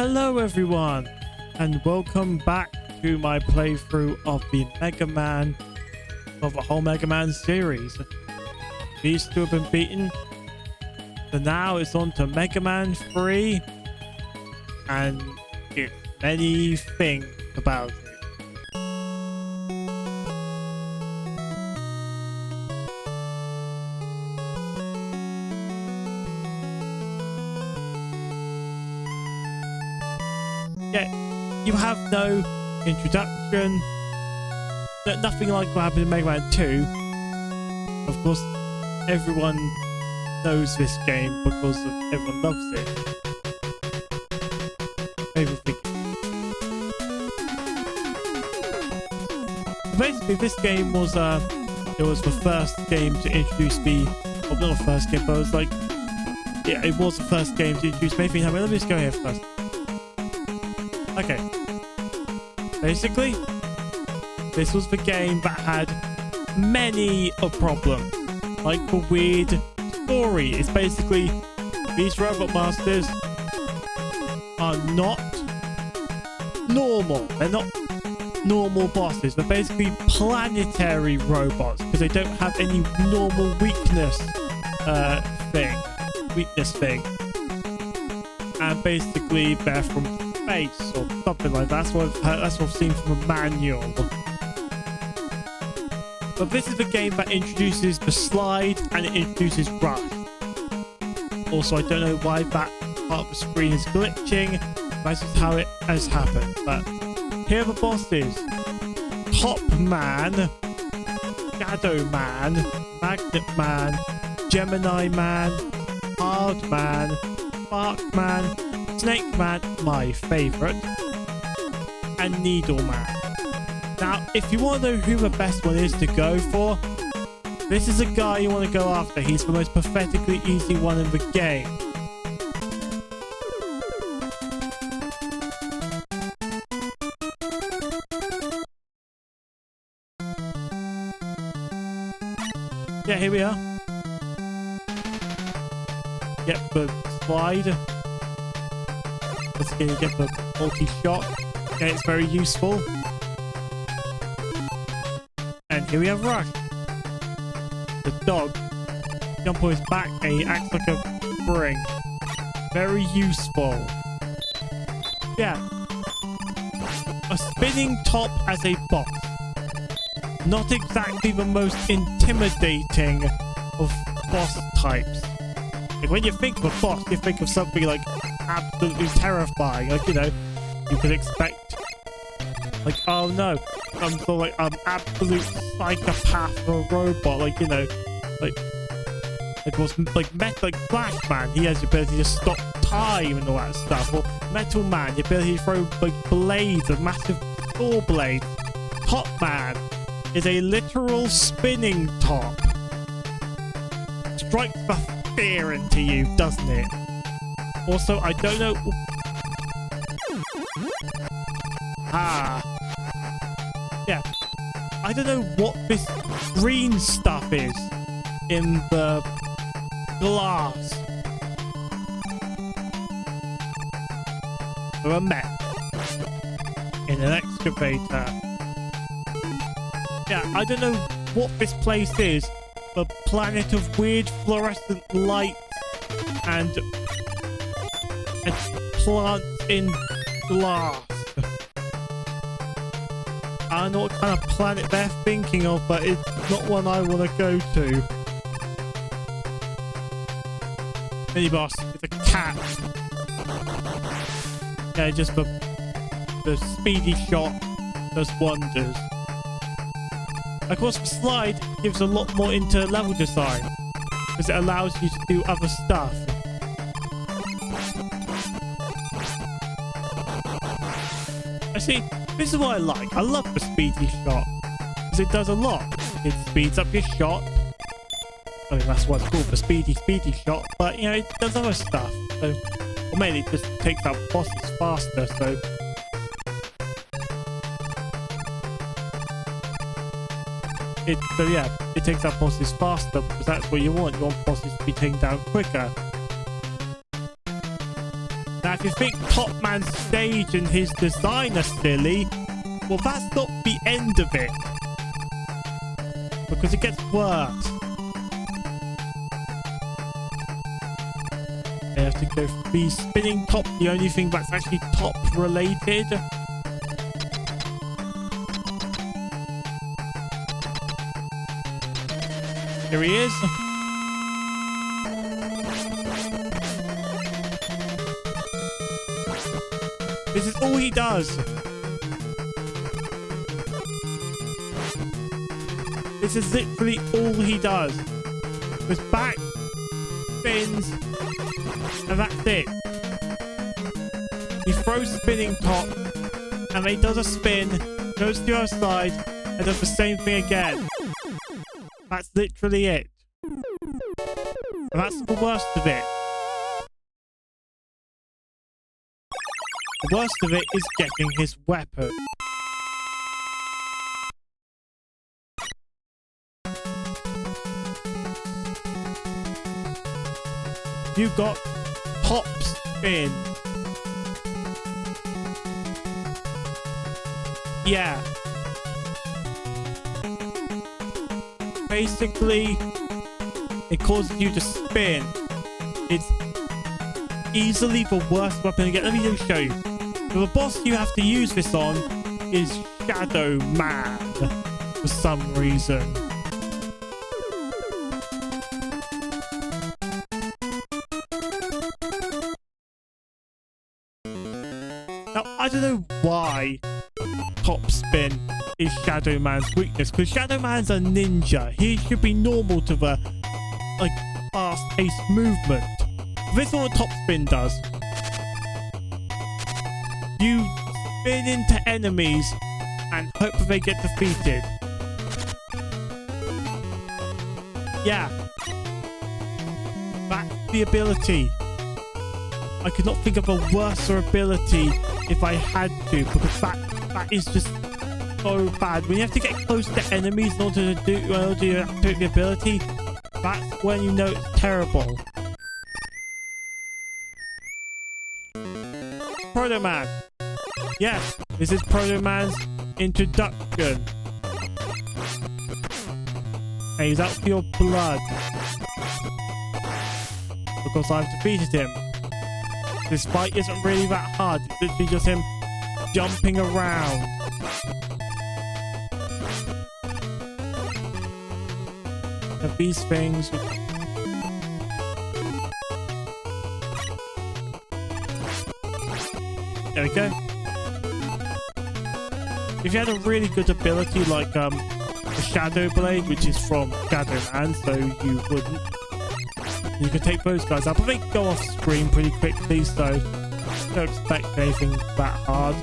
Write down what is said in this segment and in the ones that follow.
Hello everyone, and welcome back to my playthrough of the whole Mega Man series. These two have been beaten, so now it's on to Mega Man 3, and it's many things about it. Yeah, you have no introduction, nothing like what happened in Mega Man 2. Of course, everyone knows this game because everyone loves it. Basically, this game was it was the first game to introduce the, well, not the first game, but it was like, yeah, it was the first game to introduce Mayfield. Let me just go here first. Okay, basically, this was the game that had many problems, like the weird story. It's basically, these robot masters are not normal. They're not normal bosses. They're basically planetary robots because they don't have any normal weakness thing. And basically, they're from space or something like that. That's what I've seen from a manual. But this is the game that introduces the slide and it introduces Rush. Also, I don't know why that part of the screen is glitching. That's just how it has happened. But here are the bosses: Top Man, Shadow Man, Magnet Man, Gemini Man, Hard Man, Spark Man, Snake Man, my favourite, and Needle Man. Now, if you want to know who the best one is to go for, this is a guy you want to go after. He's the most pathetically easy one in the game. Yeah, here we are. Get the slide. Once again, you get the multi-shot. Okay, it's very useful. And here we have Rush. The dog. Jump on his back and he acts like a spring. Very useful. Yeah. A spinning top as a boss. Not exactly the most intimidating of boss types. Like, when you think of a boss, you think of something like absolutely terrifying. Like, you know, you could expect, like, oh no, some sort of like absolute psychopath or robot. Like, you know, like Flash Man, he has the ability to stop time and all that stuff. Or Metal Man, the ability to throw like blades, a massive saw blade. Top Man is a literal spinning top. Strikes the fear into you, doesn't it? Also, I don't know. Yeah. I don't know what this green stuff is in the glass. Or a mech in an excavator. Yeah, I don't know what this place is. The planet of weird fluorescent lights and plants in glass. I don't know what kind of planet they're thinking of, but it's not one I want to go to. Mini boss, it's a cat. Yeah, just the speedy shot does wonders. Of course, the slide gives a lot more into level design because it allows you to do other stuff. I see, this is what I like. I love the speedy shot because it does a lot. It speeds up your shot. I mean, that's what it's called, the speedy shot. But, you know, it does other stuff. So, or mainly it just takes out bosses faster, so... So yeah, it takes out bosses faster because that's what you want. You want bosses to be taken down quicker. That's if you think Top Man's stage and his design are silly, well, that's not the end of it. Because it gets worse. They have to go for the spinning top, the only thing that's actually top related. Here he is. This is all he does. This is literally all he does. Goes back, spins, and that's it. He throws spinning top, and then he does a spin, goes to the other side, and does the same thing again. That's literally it. And that's the worst of it. The worst of it is getting his weapon. You got top spin. Yeah. Basically, it causes you to spin. It's easily the worst weapon to get. Let me just show you. So the boss you have to use this on is Shadow Man for some reason. Now, I don't know why top spin is Shadow Man's weakness, because Shadow Man's a ninja. He should be normal to the, like, fast-paced movement. This is what top spin does. You spin into enemies and hope that they get defeated. Yeah. That's the ability. I could not think of a worse ability if I had to, because that is just so bad. When you have to get close to enemies in order to do the ability, that's when you know it's terrible. Proto Man. Yes, this is Proto Man's introduction. Hey, he's out for your blood. Because I've defeated him. This fight isn't really that hard. It's literally just him jumping around. And these things... There we go. If you had a really good ability like the Shadow Blade, which is from Shadow Man, so you wouldn't. You could take those guys out, but they go off screen pretty quickly, so don't expect anything that hard.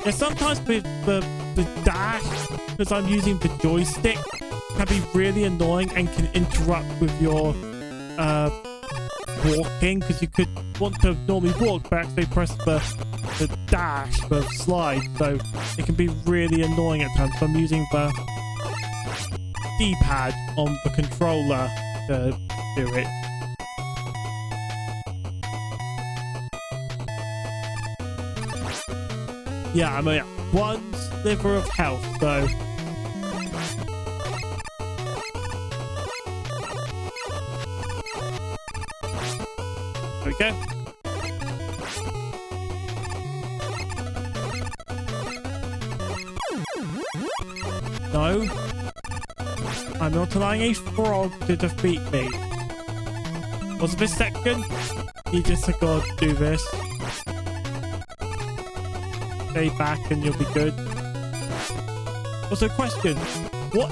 Yeah, sometimes with the dash, because I'm using the joystick, can be really annoying and can interrupt with your walking, because you could want to normally walk but actually press the dash, the slide, so it can be really annoying at times. So I'm using the D-pad on the controller to do it. Yeah, I'm at 1 sliver of health, so there we go. No. I'm not allowing a frog to defeat me. Was this section? You just gotta do this. Stay back and you'll be good. Also, question. What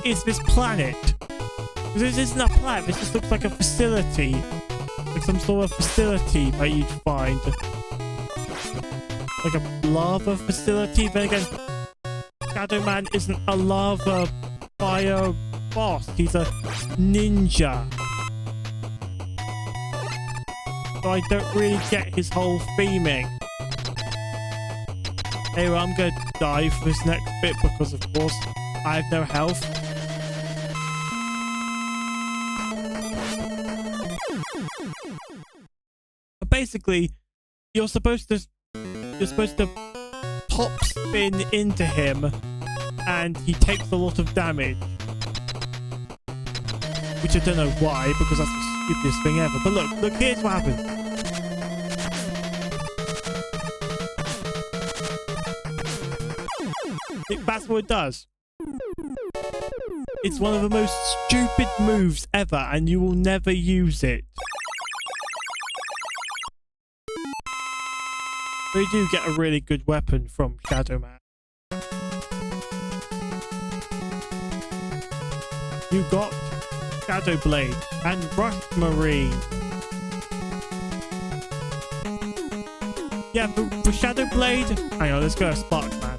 is this planet? Because this isn't a planet, this just looks like a facility. Like some sort of facility that you'd find. Like a lava facility, but again, Shadow Man isn't a lava fire boss, he's a ninja. So I don't really get his whole theming. Anyway, I'm gonna die for this next bit because of course I have no health. basically, you're supposed to top spin into him, and he takes a lot of damage. Which I don't know why, because that's the stupidest thing ever. But look, here's what happens. That's what it does. It's one of the most stupid moves ever, and you will never use it. We do get a really good weapon from Shadow Man. You got Shadow Blade and Rush Marine. Yeah, for Shadow Blade, hang on, let's go to Spark Man.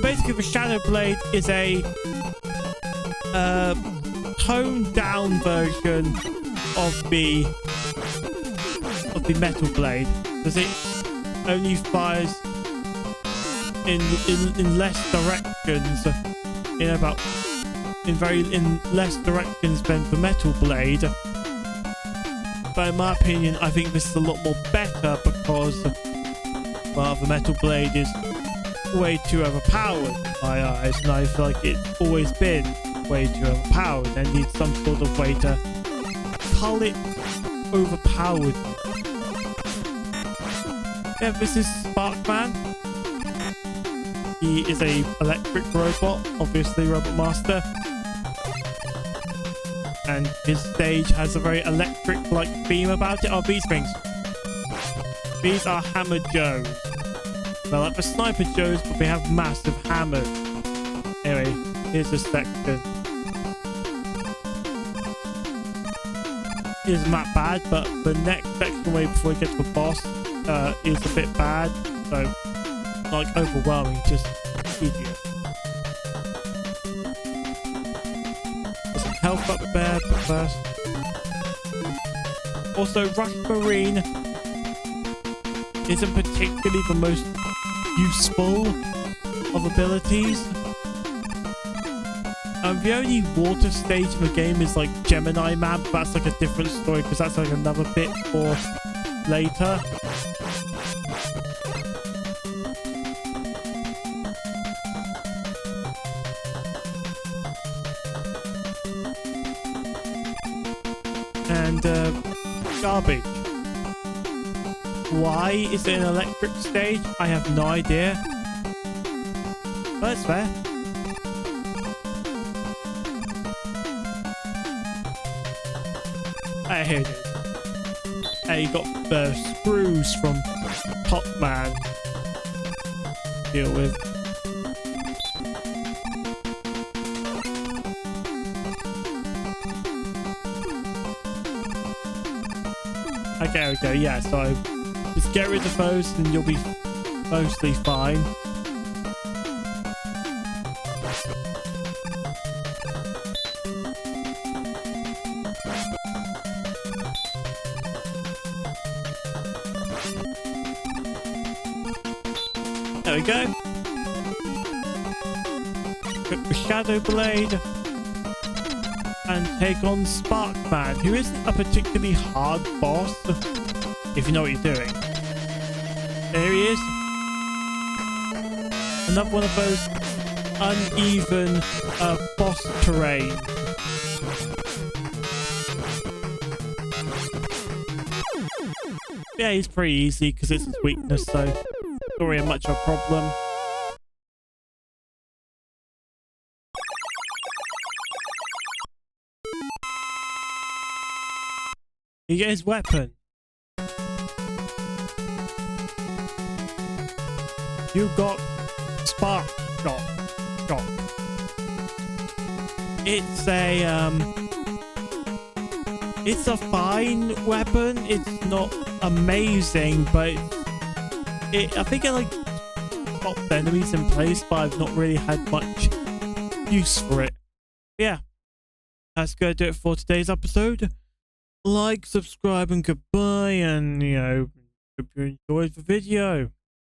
Basically, the Shadow Blade is a toned down version of the Metal Blade, because it only fires in less directions, in less directions than the Metal Blade. But in my opinion, I think this is a lot more better because, well, the Metal Blade is way too overpowered in my eyes, and I feel like it's always been way too overpowered and needs some sort of way to cull it overpowered. Yeah, this is Sparkman. He is a electric robot, obviously Robot Master. And his stage has a very electric-like theme about it. Oh, these things. These are Hammer Joes. They're like the Sniper Joes, but they have massive hammers. Anyway, here's a section. It isn't that bad, but the next section way before we get to the boss is a bit bad. So, like, overwhelming, just idiot. There's some health up there, but first. Also, Rush Marine isn't particularly the most useful of abilities. The only water stage in the game is like Gemini Man, but that's like a different story because that's like another bit for later. And garbage. Why is it an electric stage? I have no idea. But it's fair. Here it is. Hey, you got the screws from Top Man to deal with. Okay, yeah, so just get rid of those and you'll be mostly fine. There we go. Got the Shadow Blade and take on Sparkman, who isn't a particularly hard boss if you know what you're doing. There he is. Another one of those uneven boss terrain. Yeah, he's pretty easy because it's his weakness, so not really much of a problem. You get his weapon. You got Spark Shot. It's a fine weapon. It's not amazing, but I think it like stops enemies in place, but I've not really had much use for it. Yeah, that's gonna do it for today's episode. Like, subscribe, and goodbye, and hope you enjoyed the video.